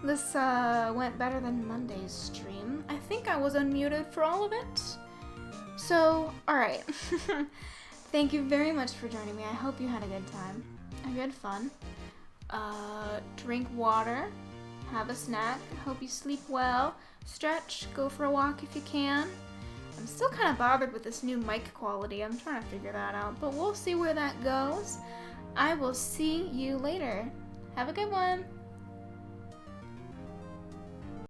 this went better than Monday's stream. I think I was unmuted for all of it. So, alright. Thank you very much for joining me. I hope you had a good time. I hope you had fun. Drink water. Have a snack. Hope you sleep well. Stretch. Go for a walk if you can. I'm still kind of bothered with this new mic quality. I'm trying to figure that out. But we'll see where that goes. I will see you later. Have a good one.